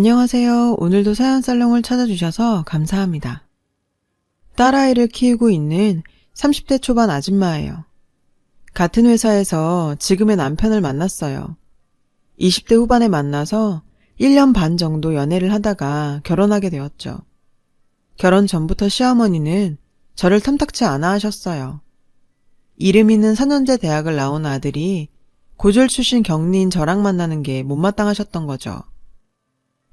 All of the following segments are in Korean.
안녕하세요. 오늘도 사연살롱을 찾아주셔서 감사합니다. 딸아이를 키우고 있는 30대 초반 아줌마예요. 같은 회사에서 지금의 남편을 만났어요. 20대 후반에 만나서 1년 반 정도 연애를 하다가 결혼하게 되었죠. 결혼 전부터 시어머니는 저를 탐탁치 않아 하셨어요. 이름 있는 4년제 대학을 나온 아들이 고졸 출신 격리인 저랑 만나는 게 못마땅하셨던 거죠.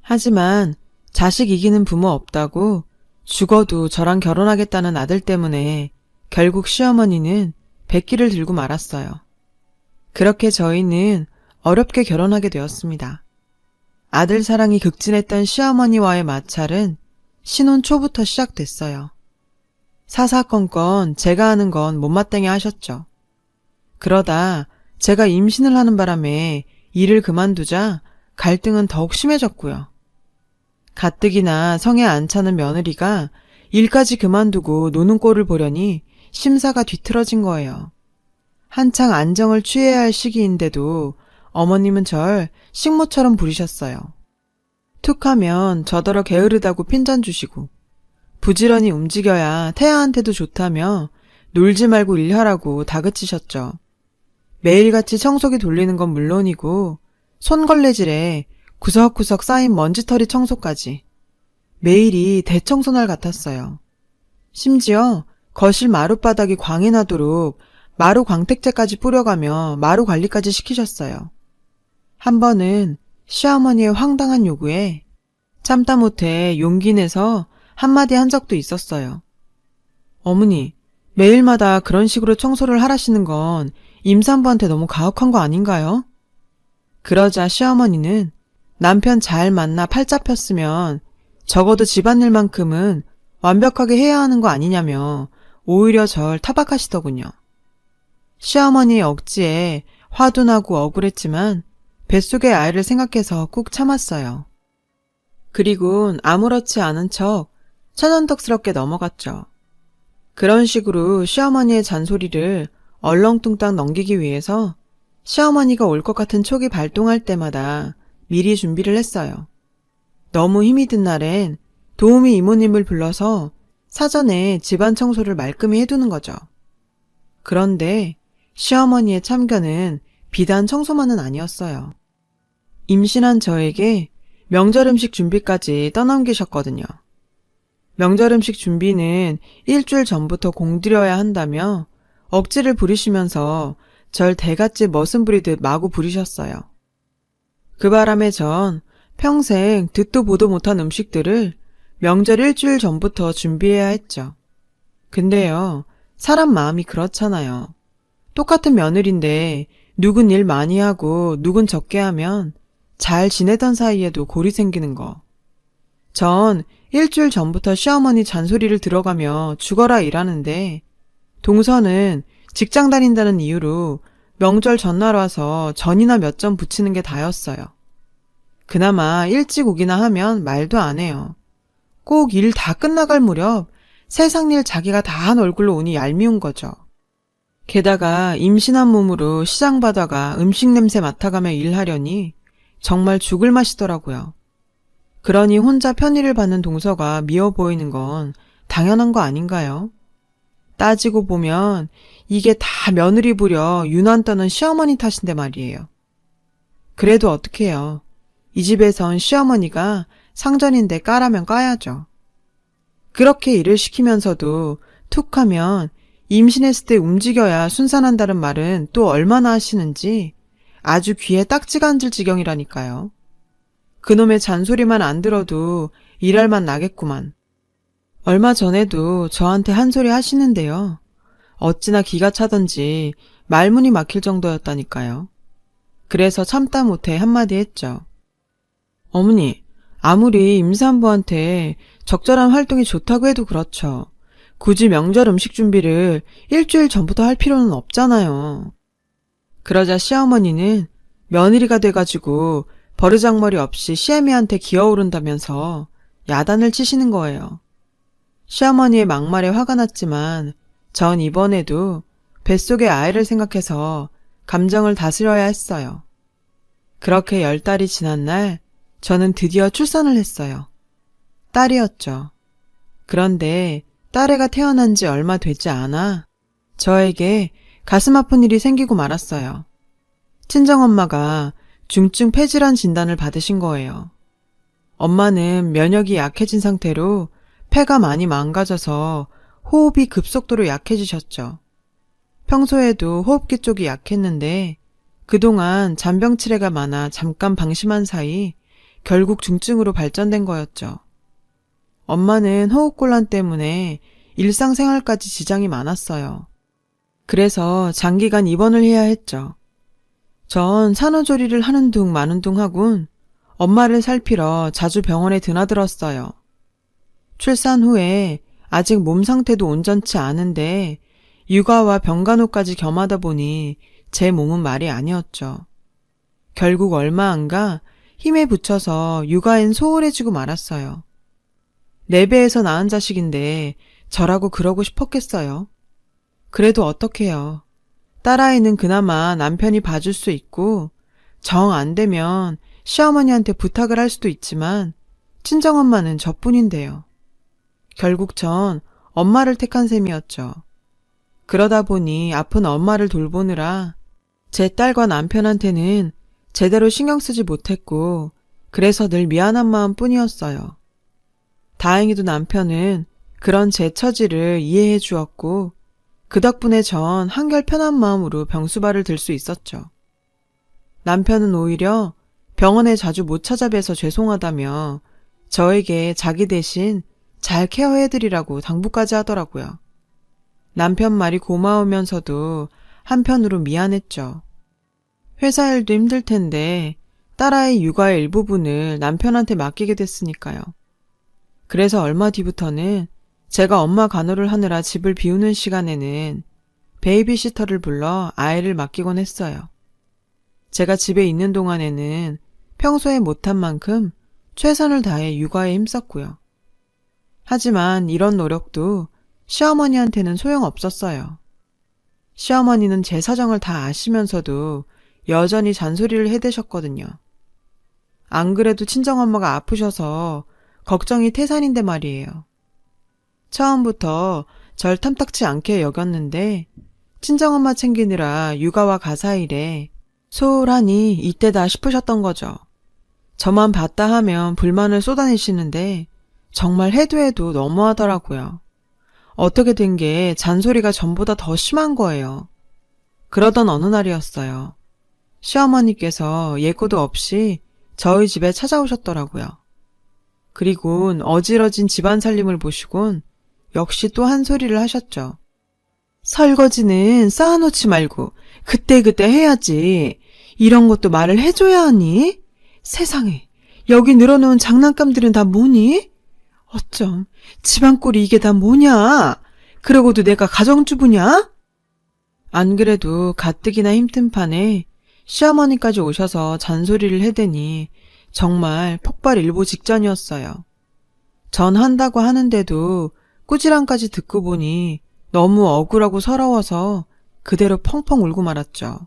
하지만 자식 이기는 부모 없다고 죽어도 저랑 결혼하겠다는 아들 때문에 결국 시어머니는 백기를 들고 말았어요. 그렇게 저희는 어렵게 결혼하게 되었습니다. 아들 사랑이 극진했던 시어머니와의 마찰은 신혼 초부터 시작됐어요. 사사건건 제가 하는 건 못마땅해 하셨죠. 그러다 제가 임신을 하는 바람에 일을 그만두자 갈등은 더욱 심해졌고요. 가뜩이나 성에 안 차는 며느리가 일까지 그만두고 노는 꼴을 보려니 심사가 뒤틀어진 거예요. 한창 안정을 취해야 할 시기인데도 어머님은 절 식모처럼 부리셨어요. 툭 하면 저더러 게으르다고 핀잔 주시고 부지런히 움직여야 태아한테도 좋다며 놀지 말고 일하라고 다그치셨죠. 매일같이 청소기 돌리는 건 물론이고 손걸레질에 구석구석 쌓인 먼지털이 청소까지 매일이 대청소날 같았어요. 심지어 거실 마룻바닥이 광이 나도록 마루 광택제까지 뿌려가며 마루 관리까지 시키셨어요. 한 번은 시어머니의 황당한 요구에 참다 못해 용기 내서 한마디 한 적도 있었어요. 어머니, 매일마다 그런 식으로 청소를 하라시는 건 임산부한테 너무 가혹한 거 아닌가요? 그러자 시어머니는 남편 잘 만나 팔 잡혔으면 적어도 집안일만큼은 완벽하게 해야 하는 거 아니냐며 오히려 절 타박하시더군요. 시어머니의 억지에 화도 나고 억울했지만 뱃속의 아이를 생각해서 꾹 참았어요. 그리곤 아무렇지 않은 척 천연덕스럽게 넘어갔죠. 그런 식으로 시어머니의 잔소리를 얼렁뚱땅 넘기기 위해서 시어머니가 올 것 같은 촉이 발동할 때마다 미리 준비를 했어요. 너무 힘이 든 날엔 도우미 이모님을 불러서 사전에 집안 청소를 말끔히 해두는 거죠. 그런데 시어머니의 참견은 비단 청소만은 아니었어요. 임신한 저에게 명절 음식 준비까지 떠넘기셨거든요. 명절 음식 준비는 일주일 전부터 공들여야 한다며 억지를 부리시면서 절 대갓집 머슴 부리듯 마구 부리셨어요. 그 바람에 전 평생 듣도 보도 못한 음식들을 명절 일주일 전부터 준비해야 했죠. 근데요, 사람 마음이 그렇잖아요. 똑같은 며느리인데 누군 일 많이 하고 누군 적게 하면 잘 지내던 사이에도 골이 생기는 거. 전 일주일 전부터 시어머니 잔소리를 들어가며 죽어라 일하는데 동서는 직장 다닌다는 이유로 명절 전날 와서 전이나 몇 점 붙이는 게 다였어요. 그나마 일찍 오기나 하면 말도 안 해요. 꼭 일 다 끝나갈 무렵 세상 일 자기가 다 한 얼굴로 오니 얄미운 거죠. 게다가 임신한 몸으로 시장 바다가 음식 냄새 맡아가며 일하려니 정말 죽을 맛이더라고요. 그러니 혼자 편의를 받는 동서가 미워 보이는 건 당연한 거 아닌가요? 따지고 보면 이게 다 며느리 부려 유난 떠는 시어머니 탓인데 말이에요. 그래도 어떡해요. 이 집에선 시어머니가 상전인데 까라면 까야죠. 그렇게 일을 시키면서도 툭 하면 임신했을 때 움직여야 순산한다는 말은 또 얼마나 하시는지 아주 귀에 딱지가 앉을 지경이라니까요. 그놈의 잔소리만 안 들어도 일할 맛 나겠구만. 얼마 전에도 저한테 한 소리 하시는데요. 어찌나 기가 차던지 말문이 막힐 정도였다니까요. 그래서 참다 못해 한마디 했죠. 어머니, 아무리 임산부한테 적절한 활동이 좋다고 해도 그렇죠. 굳이 명절 음식 준비를 일주일 전부터 할 필요는 없잖아요. 그러자 시어머니는 며느리가 돼가지고 버르장머리 없이 시애미한테 기어오른다면서 야단을 치시는 거예요. 시어머니의 막말에 화가 났지만 전 이번에도 뱃속의 아이를 생각해서 감정을 다스려야 했어요. 그렇게 10달이 지난 날 저는 드디어 출산을 했어요. 딸이었죠. 그런데 딸애가 태어난 지 얼마 되지 않아 저에게 가슴 아픈 일이 생기고 말았어요. 친정엄마가 중증 폐질환 진단을 받으신 거예요. 엄마는 면역이 약해진 상태로 폐가 많이 망가져서 호흡이 급속도로 약해지셨죠. 평소에도 호흡기 쪽이 약했는데 그동안 잔병 치레가 많아 잠깐 방심한 사이 결국 중증으로 발전된 거였죠. 엄마는 호흡곤란 때문에 일상생활까지 지장이 많았어요. 그래서 장기간 입원을 해야 했죠. 전 산후조리를 하는 둥 마는 둥 하군 엄마를 살피러 자주 병원에 드나들었어요. 출산 후에 아직 몸 상태도 온전치 않은데 육아와 병간호까지 겸하다 보니 제 몸은 말이 아니었죠. 결국 얼마 안 가 힘에 부쳐서 육아엔 소홀해지고 말았어요. 내 배에서 낳은 자식인데 저라고 그러고 싶었겠어요. 그래도 어떡해요. 딸아이는 그나마 남편이 봐줄 수 있고 정 안 되면 시어머니한테 부탁을 할 수도 있지만 친정엄마는 저뿐인데요. 결국 전 엄마를 택한 셈이었죠. 그러다 보니 아픈 엄마를 돌보느라 제 딸과 남편한테는 제대로 신경 쓰지 못했고 그래서 늘 미안한 마음뿐이었어요. 다행히도 남편은 그런 제 처지를 이해해 주었고 그 덕분에 전 한결 편한 마음으로 병수발을 들 수 있었죠. 남편은 오히려 병원에 자주 못 찾아뵈서 죄송하다며 저에게 자기 대신 잘 케어해드리라고 당부까지 하더라고요. 남편 말이 고마우면서도 한편으로 미안했죠. 회사 일도 힘들 텐데 딸아이 육아의 일부분을 남편한테 맡기게 됐으니까요. 그래서 얼마 뒤부터는 제가 엄마 간호를 하느라 집을 비우는 시간에는 베이비시터를 불러 아이를 맡기곤 했어요. 제가 집에 있는 동안에는 평소에 못한 만큼 최선을 다해 육아에 힘썼고요. 하지만 이런 노력도 시어머니한테는 소용없었어요. 시어머니는 제 사정을 다 아시면서도 여전히 잔소리를 해대셨거든요. 안 그래도 친정엄마가 아프셔서 걱정이 태산인데 말이에요. 처음부터 절 탐탁치 않게 여겼는데 친정엄마 챙기느라 육아와 가사일에 소홀하니 이때다 싶으셨던 거죠. 저만 봤다 하면 불만을 쏟아내시는데 정말 해도 해도 너무하더라고요. 어떻게 된 게 잔소리가 전보다 더 심한 거예요. 그러던 어느 날이었어요. 시어머니께서 예고도 없이 저희 집에 찾아오셨더라고요. 그리곤 어지러진 집안 살림을 보시곤 역시 또 한 소리를 하셨죠. 설거지는 쌓아놓지 말고 그때그때 해야지. 이런 것도 말을 해줘야 하니? 세상에, 여기 늘어놓은 장난감들은 다 뭐니? 어쩜 집안꼴이 이게 다 뭐냐? 그러고도 내가 가정주부냐? 안 그래도 가뜩이나 힘든 판에 시어머니까지 오셔서 잔소리를 해대니 정말 폭발일보 직전이었어요. 전 한다고 하는데도 꾸지람까지 듣고 보니 너무 억울하고 서러워서 그대로 펑펑 울고 말았죠.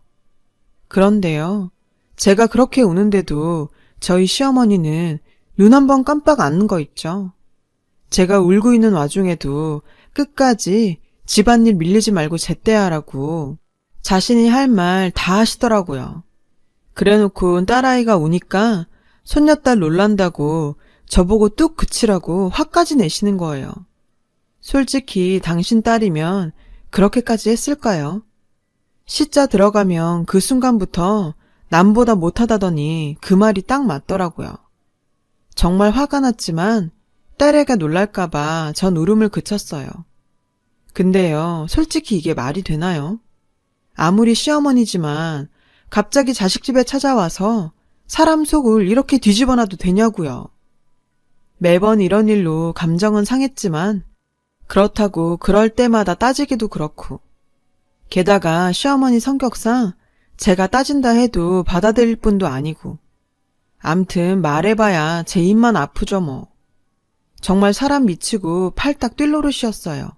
그런데요, 제가 그렇게 우는데도 저희 시어머니는 눈 한 번 깜빡 안 거 있죠. 제가 울고 있는 와중에도 끝까지 집안일 밀리지 말고 제때하라고 자신이 할 말 다 하시더라고요. 그래놓고 딸아이가 우니까 손녀딸 놀란다고 저보고 뚝 그치라고 화까지 내시는 거예요. 솔직히 당신 딸이면 그렇게까지 했을까요? 시자 들어가면 그 순간부터 남보다 못하다더니 그 말이 딱 맞더라고요. 정말 화가 났지만 딸애가 놀랄까봐 전 울음을 그쳤어요. 근데요, 솔직히 이게 말이 되나요? 아무리 시어머니지만 갑자기 자식 집에 찾아와서 사람 속을 이렇게 뒤집어놔도 되냐고요. 매번 이런 일로 감정은 상했지만 그렇다고 그럴 때마다 따지기도 그렇고 게다가 시어머니 성격상 제가 따진다 해도 받아들일 뿐도 아니고 암튼 말해봐야 제 입만 아프죠 뭐. 정말 사람 미치고 팔딱 뛸 노릇이었어요.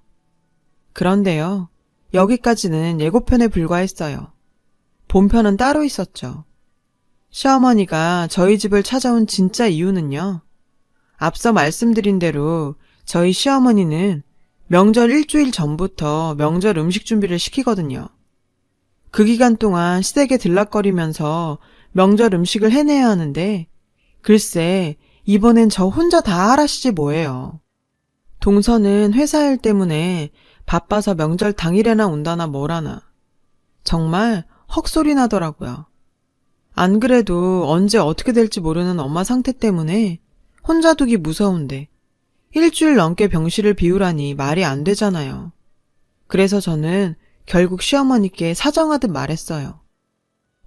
그런데요, 여기까지는 예고편에 불과했어요. 본편은 따로 있었죠. 시어머니가 저희 집을 찾아온 진짜 이유는요. 앞서 말씀드린 대로 저희 시어머니는 명절 일주일 전부터 명절 음식 준비를 시키거든요. 그 기간 동안 시댁에 들락거리면서 명절 음식을 해내야 하는데 글쎄 이번엔 저 혼자 다 하라시지 뭐예요. 동서는 회사 일 때문에 바빠서 명절 당일에나 온다나 뭐라나. 정말 헉소리 나더라고요. 안 그래도 언제 어떻게 될지 모르는 엄마 상태 때문에 혼자 두기 무서운데 일주일 넘게 병실을 비우라니 말이 안 되잖아요. 그래서 저는 결국 시어머니께 사정하듯 말했어요.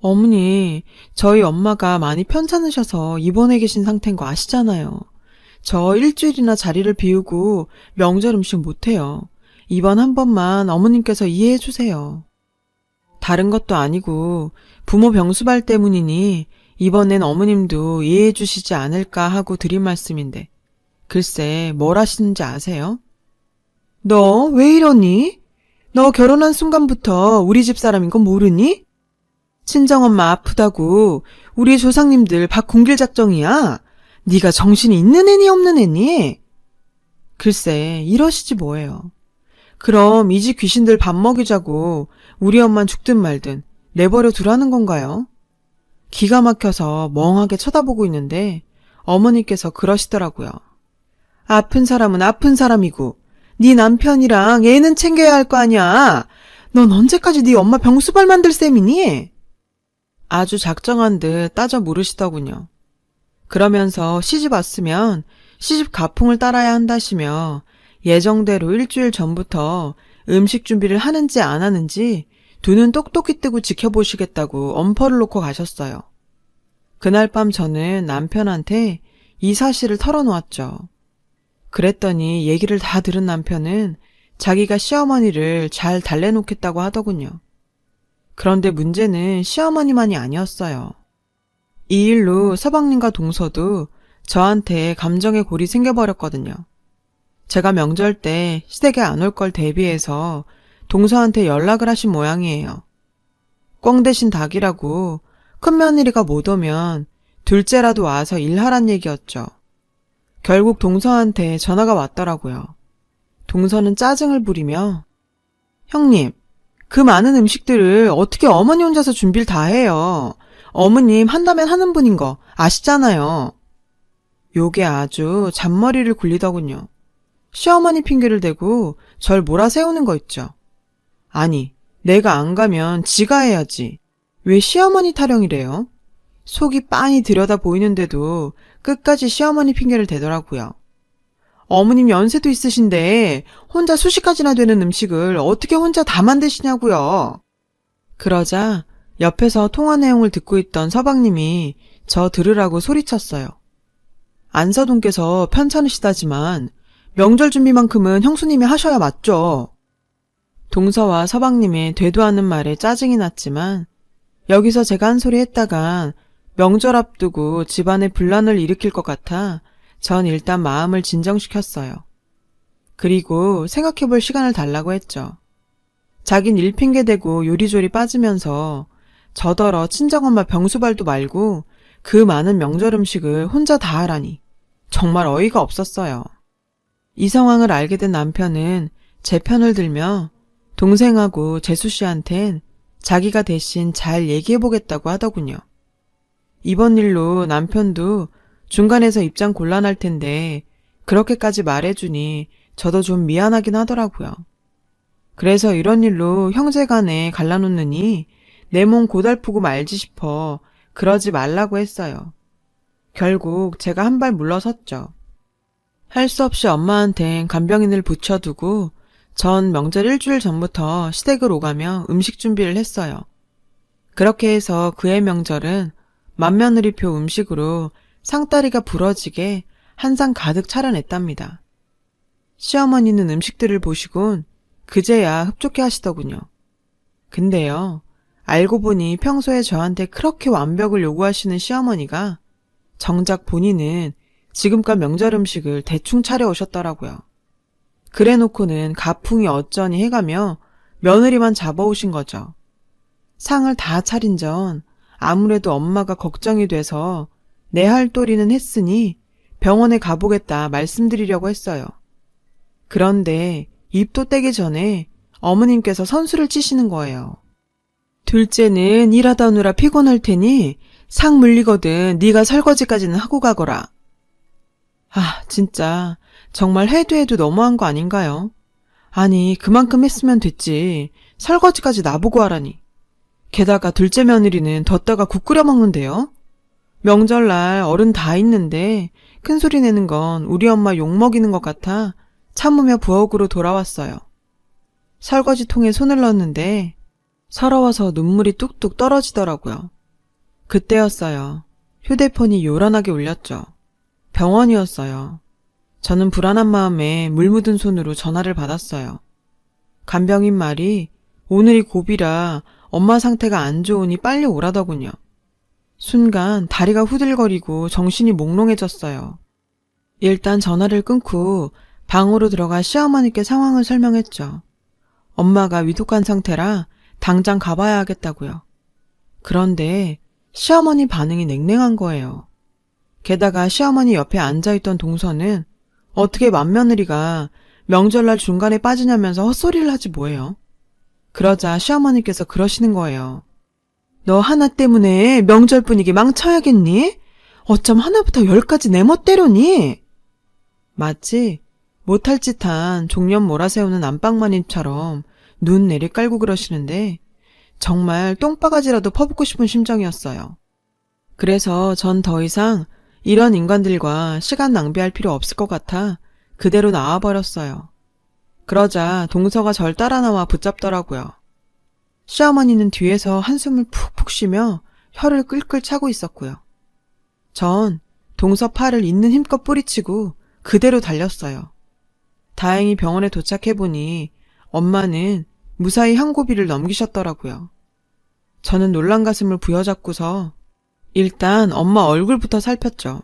어머니, 저희 엄마가 많이 편찮으셔서 입원해 계신 상태인 거 아시잖아요. 저 일주일이나 자리를 비우고 명절 음식 못해요. 이번 한 번만 어머님께서 이해해 주세요. 다른 것도 아니고 부모 병수발 때문이니 이번엔 어머님도 이해해 주시지 않을까 하고 드린 말씀인데 글쎄 뭘 하시는지 아세요? 너 왜 이러니? 너 결혼한 순간부터 우리 집 사람인 건 모르니? 친정엄마 아프다고 우리 조상님들 밥 굶길 작정이야. 네가 정신이 있는 애니 없는 애니? 글쎄 이러시지 뭐예요. 그럼 이 집 귀신들 밥 먹이자고 우리 엄만 죽든 말든 내버려 두라는 건가요? 기가 막혀서 멍하게 쳐다보고 있는데 어머니께서 그러시더라고요. 아픈 사람은 아픈 사람이고 네 남편이랑 애는 챙겨야 할 거 아니야. 넌 언제까지 네 엄마 병수발 만들 셈이니? 아주 작정한 듯 따져 물으시더군요. 그러면서 시집 왔으면 시집 가풍을 따라야 한다시며 예정대로 일주일 전부터 음식 준비를 하는지 안 하는지 두 눈 똑똑히 뜨고 지켜보시겠다고 엄포를 놓고 가셨어요. 그날 밤 저는 남편한테 이 사실을 털어놓았죠. 그랬더니 얘기를 다 들은 남편은 자기가 시어머니를 잘 달래놓겠다고 하더군요. 그런데 문제는 시어머니만이 아니었어요. 이 일로 서방님과 동서도 저한테 감정의 골이 생겨버렸거든요. 제가 명절 때 시댁에 안 올 걸 대비해서 동서한테 연락을 하신 모양이에요. 꿩 대신 닭이라고 큰며느리가 못 오면 둘째라도 와서 일하란 얘기였죠. 결국 동서한테 전화가 왔더라고요. 동서는 짜증을 부리며 형님, 그 많은 음식들을 어떻게 어머니 혼자서 준비를 다 해요. 어머님 한다면 하는 분인 거 아시잖아요. 요게 아주 잔머리를 굴리더군요. 시어머니 핑계를 대고 절 몰아세우는 거 있죠. 아니, 내가 안 가면 지가 해야지. 왜 시어머니 타령이래요? 속이 빤히 들여다 보이는데도 끝까지 시어머니 핑계를 대더라고요. 어머님 연세도 있으신데 혼자 수십 가지나 되는 음식을 어떻게 혼자 다 만드시냐고요. 그러자 옆에서 통화 내용을 듣고 있던 서방님이 저 들으라고 소리쳤어요. 안서동께서 편찮으시다지만 명절 준비만큼은 형수님이 하셔야 맞죠. 동서와 서방님의 되도 않는 말에 짜증이 났지만 여기서 제가 한 소리 했다간 명절 앞두고 집안에 분란을 일으킬 것 같아 전 일단 마음을 진정시켰어요. 그리고 생각해볼 시간을 달라고 했죠. 자긴 일 핑계대고 요리조리 빠지면서 저더러 친정엄마 병수발도 말고 그 많은 명절 음식을 혼자 다 하라니 정말 어이가 없었어요. 이 상황을 알게 된 남편은 제 편을 들며 동생하고 재수 씨한텐 자기가 대신 잘 얘기해보겠다고 하더군요. 이번 일로 남편도 중간에서 입장 곤란할 텐데 그렇게까지 말해주니 저도 좀 미안하긴 하더라고요. 그래서 이런 일로 형제간에 갈라놓느니 내 몸 고달프고 말지 싶어 그러지 말라고 했어요. 결국 제가 한 발 물러섰죠. 할 수 없이 엄마한텐 간병인을 붙여두고 전 명절 일주일 전부터 시댁을 오가며 음식 준비를 했어요. 그렇게 해서 그해 명절은 맏며느리표 음식으로 상다리가 부러지게 한 상 가득 차려냈답니다. 시어머니는 음식들을 보시곤 그제야 흡족해 하시더군요. 근데요, 알고 보니 평소에 저한테 그렇게 완벽을 요구하시는 시어머니가 정작 본인은 지금껏 명절 음식을 대충 차려오셨더라고요. 그래놓고는 가풍이 어쩌니 해가며 며느리만 잡아오신 거죠. 상을 다 차린 전 아무래도 엄마가 걱정이 돼서 내 할 도리는 했으니 병원에 가보겠다 말씀드리려고 했어요. 그런데 입도 떼기 전에 어머님께서 선수를 치시는 거예요. 둘째는 일하다 오느라 피곤할 테니 상 물리거든 네가 설거지까지는 하고 가거라. 아, 진짜 정말 해도 해도 너무한 거 아닌가요? 아니, 그만큼 했으면 됐지. 설거지까지 나보고 하라니. 게다가 둘째 며느리는 뒀다가 국 끓여 먹는데요. 명절날 어른 다 있는데 큰 소리 내는 건 우리 엄마 욕먹이는 것 같아 참으며 부엌으로 돌아왔어요. 설거지통에 손을 넣었는데 서러워서 눈물이 뚝뚝 떨어지더라고요. 그때였어요. 휴대폰이 요란하게 울렸죠. 병원이었어요. 저는 불안한 마음에 물 묻은 손으로 전화를 받았어요. 간병인 말이 오늘이 고비라 엄마 상태가 안 좋으니 빨리 오라더군요. 순간 다리가 후들거리고 정신이 몽롱해졌어요. 일단 전화를 끊고 방으로 들어가 시어머니께 상황을 설명했죠. 엄마가 위독한 상태라 당장 가봐야 하겠다고요. 그런데 시어머니 반응이 냉랭한 거예요. 게다가 시어머니 옆에 앉아있던 동서는 어떻게 맏며느리가 명절날 중간에 빠지냐면서 헛소리를 하지 뭐예요. 그러자 시어머니께서 그러시는 거예요. 너 하나 때문에 명절 분위기 망쳐야겠니? 어쩜 하나부터 10까지 내 멋대로니? 마치 못할 짓한 종년 몰아세우는 안방마님처럼 눈 내리깔고 그러시는데 정말 똥바가지라도 퍼붓고 싶은 심정이었어요. 그래서 전 더 이상 이런 인간들과 시간 낭비할 필요 없을 것 같아 그대로 나와버렸어요. 그러자 동서가 절 따라 나와 붙잡더라고요. 시어머니는 뒤에서 한숨을 푹푹 쉬며 혀를 끌끌 차고 있었고요. 전 동서 팔을 있는 힘껏 뿌리치고 그대로 달렸어요. 다행히 병원에 도착해보니 엄마는 무사히 한 고비를 넘기셨더라고요. 저는 놀란 가슴을 부여잡고서 일단 엄마 얼굴부터 살폈죠.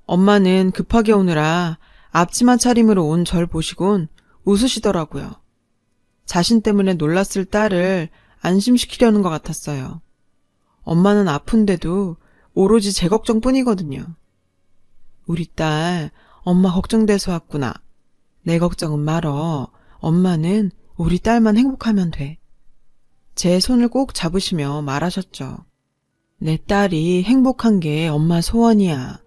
엄마는 급하게 오느라 앞치마 차림으로 온 절 보시곤 웃으시더라고요. 자신 때문에 놀랐을 딸을 안심시키려는 것 같았어요. 엄마는 아픈데도 오로지 제 걱정뿐이거든요. 우리 딸 엄마 걱정돼서 왔구나. 내 걱정은 말어. 엄마는 우리 딸만 행복하면 돼. 제 손을 꼭 잡으시며 말하셨죠. 내 딸이 행복한 게 엄마 소원이야.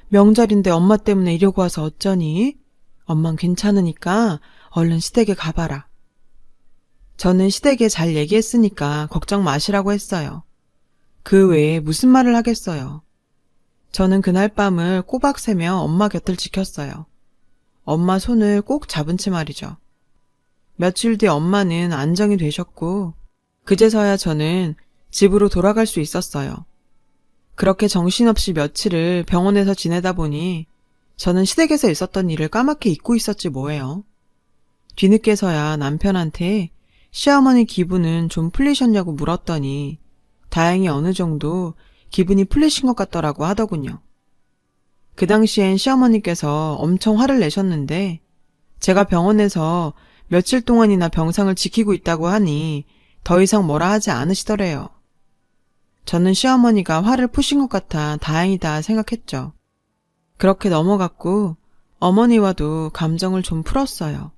명절인데 엄마 때문에 이러고 와서 어쩌니? 엄만 괜찮으니까 얼른 시댁에 가봐라. 저는 시댁에 잘 얘기했으니까 걱정 마시라고 했어요. 그 외에 무슨 말을 하겠어요. 저는 그날 밤을 꼬박 새며 엄마 곁을 지켰어요. 엄마 손을 꼭 잡은 채 말이죠. 며칠 뒤 엄마는 안정이 되셨고 그제서야 저는 집으로 돌아갈 수 있었어요. 그렇게 정신없이 며칠을 병원에서 지내다 보니 저는 시댁에서 있었던 일을 까맣게 잊고 있었지 뭐예요. 뒤늦게서야 남편한테 시어머니 기분은 좀 풀리셨냐고 물었더니 다행히 어느 정도 기분이 풀리신 것 같더라고 하더군요. 그 당시엔 시어머니께서 엄청 화를 내셨는데 제가 병원에서 며칠 동안이나 병상을 지키고 있다고 하니 더 이상 뭐라 하지 않으시더래요. 저는 시어머니가 화를 푸신 것 같아 다행이다 생각했죠. 그렇게 넘어갔고 어머니와도 감정을 좀 풀었어요.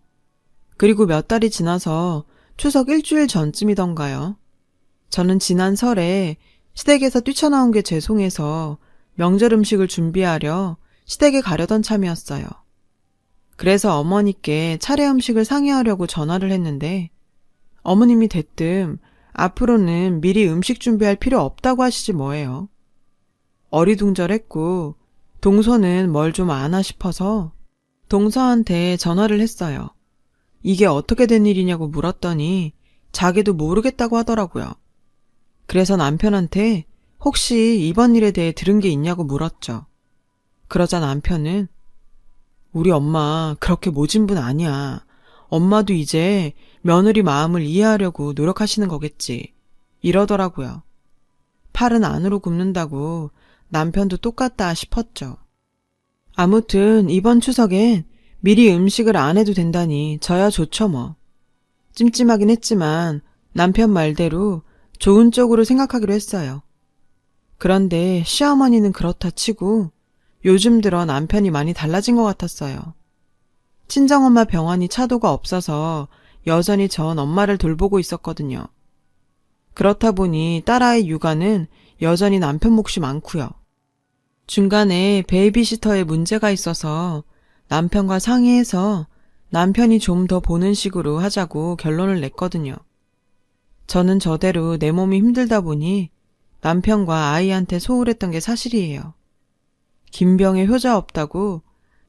그리고 몇 달이 지나서 추석 일주일 전쯤이던가요. 저는 지난 설에 시댁에서 뛰쳐나온 게 죄송해서 명절 음식을 준비하려 시댁에 가려던 참이었어요. 그래서 어머니께 차례 음식을 상의하려고 전화를 했는데 어머님이 대뜸 앞으로는 미리 음식 준비할 필요 없다고 하시지 뭐예요. 어리둥절했고 동서는 뭘 좀 아나 싶어서 동서한테 전화를 했어요. 이게 어떻게 된 일이냐고 물었더니 자기도 모르겠다고 하더라고요. 그래서 남편한테 혹시 이번 일에 대해 들은 게 있냐고 물었죠. 그러자 남편은 우리 엄마 그렇게 모진 분 아니야. 엄마도 이제 며느리 마음을 이해하려고 노력하시는 거겠지. 이러더라고요. 팔은 안으로 굽는다고 남편도 똑같다 싶었죠. 아무튼 이번 추석엔 미리 음식을 안 해도 된다니 저야 좋죠 뭐. 찜찜하긴 했지만 남편 말대로 좋은 쪽으로 생각하기로 했어요. 그런데 시어머니는 그렇다 치고 요즘 들어 남편이 많이 달라진 것 같았어요. 친정엄마 병원이 차도가 없어서 여전히 전 엄마를 돌보고 있었거든요. 그렇다 보니 딸아이 육아는 여전히 남편 몫이 많고요. 중간에 베이비시터에 문제가 있어서 남편과 상의해서 남편이 좀 더 보는 식으로 하자고 결론을 냈거든요. 저는 저대로 내 몸이 힘들다 보니 남편과 아이한테 소홀했던 게 사실이에요. 김병에 효자 없다고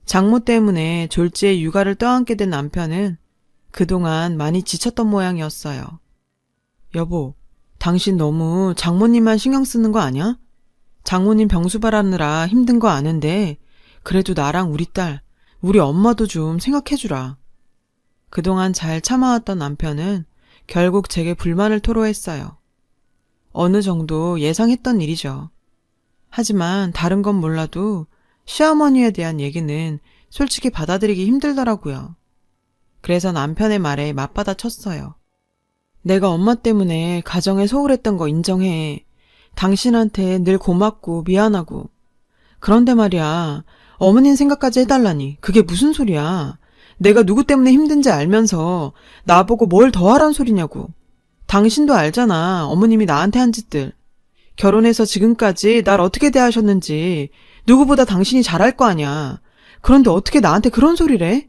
장모 때문에 졸지에 육아를 떠안게 된 남편은 그동안 많이 지쳤던 모양이었어요. 여보, 당신 너무 장모님만 신경 쓰는 거 아니야? 장모님 병수발하느라 힘든 거 아는데 그래도 나랑 우리 딸, 우리 엄마도 좀 생각해주라. 그동안 잘 참아왔던 남편은 결국 제게 불만을 토로했어요. 어느 정도 예상했던 일이죠. 하지만 다른 건 몰라도 시어머니에 대한 얘기는 솔직히 받아들이기 힘들더라고요. 그래서 남편의 말에 맞받아 쳤어요. 내가 엄마 때문에 가정에 소홀했던 거 인정해. 당신한테 늘 고맙고 미안하고. 그런데 말이야, 어머님 생각까지 해달라니 그게 무슨 소리야. 내가 누구 때문에 힘든지 알면서 나보고 뭘 더 하란 소리냐고. 당신도 알잖아, 어머님이 나한테 한 짓들. 결혼해서 지금까지 날 어떻게 대하셨는지 누구보다 당신이 잘 알 거 아냐. 그런데 어떻게 나한테 그런 소리를 해?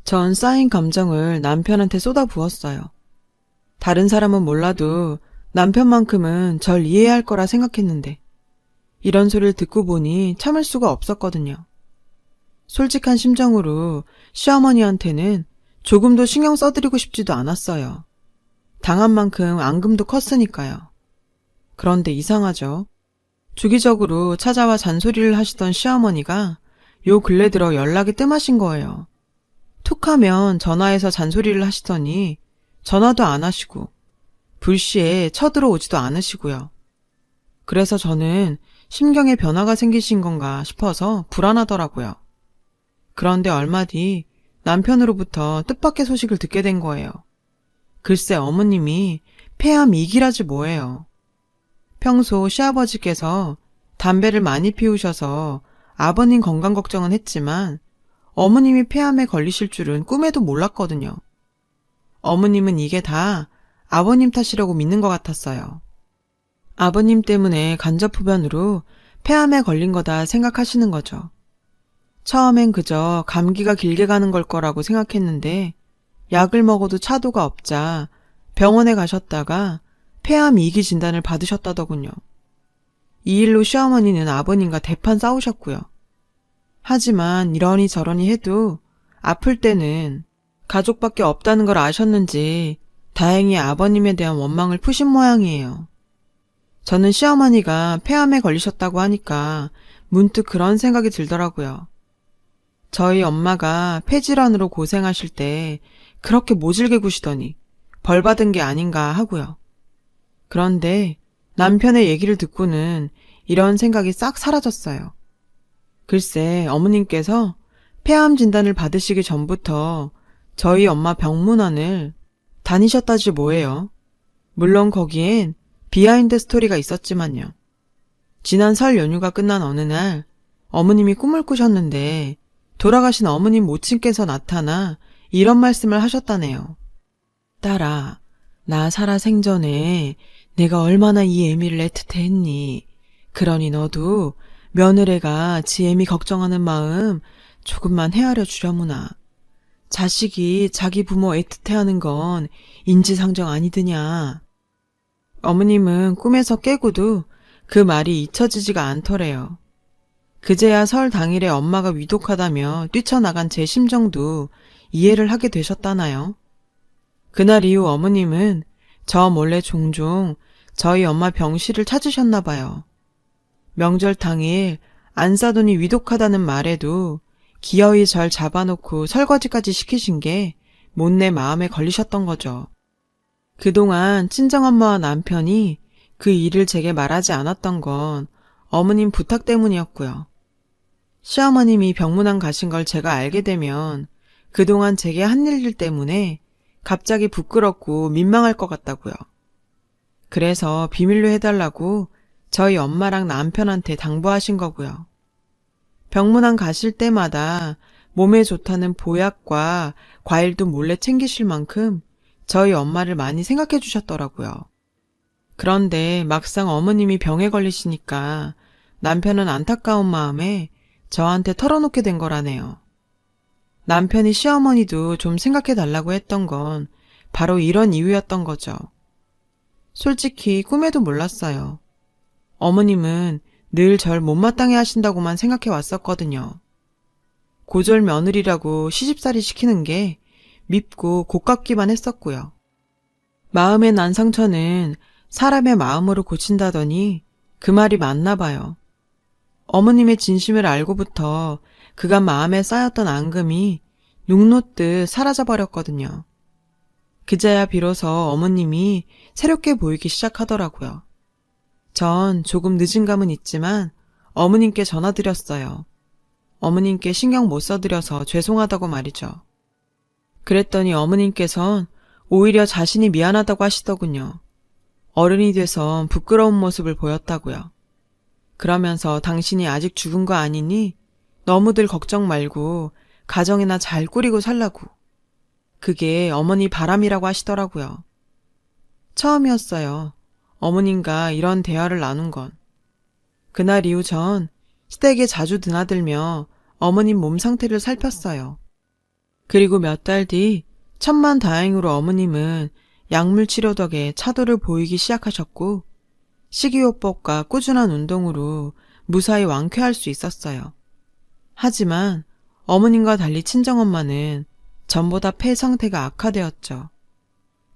전 쌓인 감정을 남편한테 쏟아부었어요. 다른 사람은 몰라도 남편만큼은 절 이해할 거라 생각했는데 이런 소리를 듣고 보니 참을 수가 없었거든요. 솔직한 심정으로 시어머니한테는 조금도 신경 써드리고 싶지도 않았어요. 당한 만큼 앙금도 컸으니까요. 그런데 이상하죠. 주기적으로 찾아와 잔소리를 하시던 시어머니가 요 근래 들어 연락이 뜸하신 거예요. 툭하면 전화해서 잔소리를 하시더니 전화도 안 하시고 불시에 쳐들어오지도 않으시고요. 그래서 저는 심경에 변화가 생기신 건가 싶어서 불안하더라고요. 그런데 얼마 뒤 남편으로부터 뜻밖의 소식을 듣게 된 거예요. 글쎄 어머님이 폐암 2기라지 뭐예요. 평소 시아버지께서 담배를 많이 피우셔서 아버님 건강 걱정은 했지만 어머님이 폐암에 걸리실 줄은 꿈에도 몰랐거든요. 어머님은 이게 다 아버님 탓이라고 믿는 것 같았어요. 아버님 때문에 간접흡연으로 폐암에 걸린 거다 생각하시는 거죠. 처음엔 그저 감기가 길게 가는 걸 거라고 생각했는데 약을 먹어도 차도가 없자 병원에 가셨다가 폐암 2기 진단을 받으셨다더군요. 이 일로 시어머니는 아버님과 대판 싸우셨고요. 하지만 이러니 저러니 해도 아플 때는 가족밖에 없다는 걸 아셨는지 다행히 아버님에 대한 원망을 푸신 모양이에요. 저는 시어머니가 폐암에 걸리셨다고 하니까 문득 그런 생각이 들더라고요. 저희 엄마가 폐질환으로 고생하실 때 그렇게 모질게 구시더니 벌 받은 게 아닌가 하고요. 그런데 남편의 얘기를 듣고는 이런 생각이 싹 사라졌어요. 글쎄 어머님께서 폐암 진단을 받으시기 전부터 저희 엄마 병문안을 다니셨다지 뭐예요. 물론 거기엔 비하인드 스토리가 있었지만요. 지난 설 연휴가 끝난 어느 날 어머님이 꿈을 꾸셨는데 돌아가신 어머님 모친께서 나타나 이런 말씀을 하셨다네요. 딸아, 나 살아 생전에 내가 얼마나 이 애미를 애틋해 했니. 그러니 너도 며느리가 지 애미 걱정하는 마음 조금만 헤아려 주려무나. 자식이 자기 부모 애틋해하는 건 인지상정 아니드냐. 어머님은 꿈에서 깨고도 그 말이 잊혀지지가 않더래요. 그제야 설 당일에 엄마가 위독하다며 뛰쳐나간 제 심정도 이해를 하게 되셨다나요? 그날 이후 어머님은 저 몰래 종종 저희 엄마 병실을 찾으셨나 봐요. 명절 당일 안사돈이 위독하다는 말에도 기어이 절 잡아놓고 설거지까지 시키신 게 못내 마음에 걸리셨던 거죠. 그동안 친정엄마와 남편이 그 일을 제게 말하지 않았던 건 어머님 부탁 때문이었고요. 시어머님이 병문안 가신 걸 제가 알게 되면 그동안 제게 한 일들 때문에 갑자기 부끄럽고 민망할 것 같다고요. 그래서 비밀로 해달라고 저희 엄마랑 남편한테 당부하신 거고요. 병문안 가실 때마다 몸에 좋다는 보약과 과일도 몰래 챙기실 만큼 저희 엄마를 많이 생각해 주셨더라고요. 그런데 막상 어머님이 병에 걸리시니까 남편은 안타까운 마음에 저한테 털어놓게 된 거라네요. 남편이 시어머니도 좀 생각해 달라고 했던 건 바로 이런 이유였던 거죠. 솔직히 꿈에도 몰랐어요. 어머님은 늘 절 못마땅해 하신다고만 생각해 왔었거든요. 고졸 며느리라고 시집살이 시키는 게 밉고 고깝기만 했었고요. 마음에 난 상처는 사람의 마음으로 고친다더니 그 말이 맞나 봐요. 어머님의 진심을 알고부터 그간 마음에 쌓였던 앙금이 눅놓듯 사라져버렸거든요. 그제야 비로소 어머님이 새롭게 보이기 시작하더라고요. 전 조금 늦은 감은 있지만 어머님께 전화드렸어요. 어머님께 신경 못 써드려서 죄송하다고 말이죠. 그랬더니 어머님께선 오히려 자신이 미안하다고 하시더군요. 어른이 돼선 부끄러운 모습을 보였다고요. 그러면서 당신이 아직 죽은 거 아니니 너무들 걱정 말고 가정이나 잘 꾸리고 살라고. 그게 어머니 바람이라고 하시더라고요. 처음이었어요. 어머님과 이런 대화를 나눈 건. 그날 이후 전 시댁에 자주 드나들며 어머님 몸 상태를 살폈어요. 그리고 몇 달 뒤 천만다행으로 어머님은 약물 치료 덕에 차도를 보이기 시작하셨고 식이요법과 꾸준한 운동으로 무사히 완쾌할 수 있었어요. 하지만 어머님과 달리 친정엄마는 전보다 폐 상태가 악화되었죠.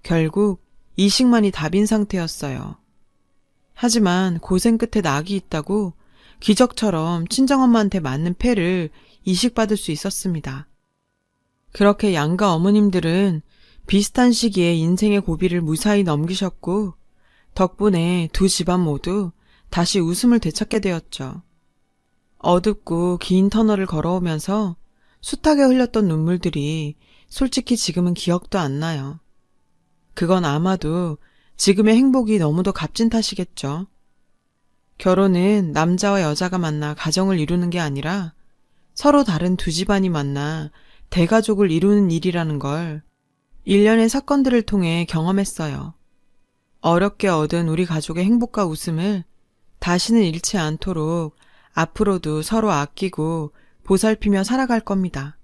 결국 이식만이 답인 상태였어요. 하지만 고생 끝에 낙이 있다고 기적처럼 친정엄마한테 맞는 폐를 이식받을 수 있었습니다. 그렇게 양가 어머님들은 비슷한 시기에 인생의 고비를 무사히 넘기셨고 덕분에 두 집안 모두 다시 웃음을 되찾게 되었죠. 어둡고 긴 터널을 걸어오면서 숱하게 흘렸던 눈물들이 솔직히 지금은 기억도 안 나요. 그건 아마도 지금의 행복이 너무도 값진 탓이겠죠. 결혼은 남자와 여자가 만나 가정을 이루는 게 아니라 서로 다른 두 집안이 만나 대가족을 이루는 일이라는 걸 일련의 사건들을 통해 경험했어요. 어렵게 얻은 우리 가족의 행복과 웃음을 다시는 잃지 않도록 앞으로도 서로 아끼고 보살피며 살아갈 겁니다.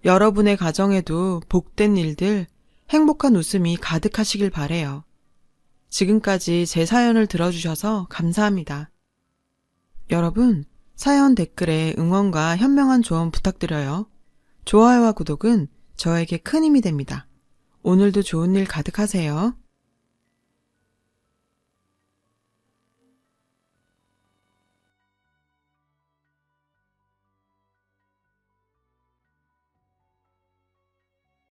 여러분의 가정에도 복된 일들, 행복한 웃음이 가득하시길 바래요. 지금까지 제 사연을 들어주셔서 감사합니다. 여러분, 사연 댓글에 응원과 현명한 조언 부탁드려요. 좋아요와 구독은 저에게 큰 힘이 됩니다. 오늘도 좋은 일 가득하세요.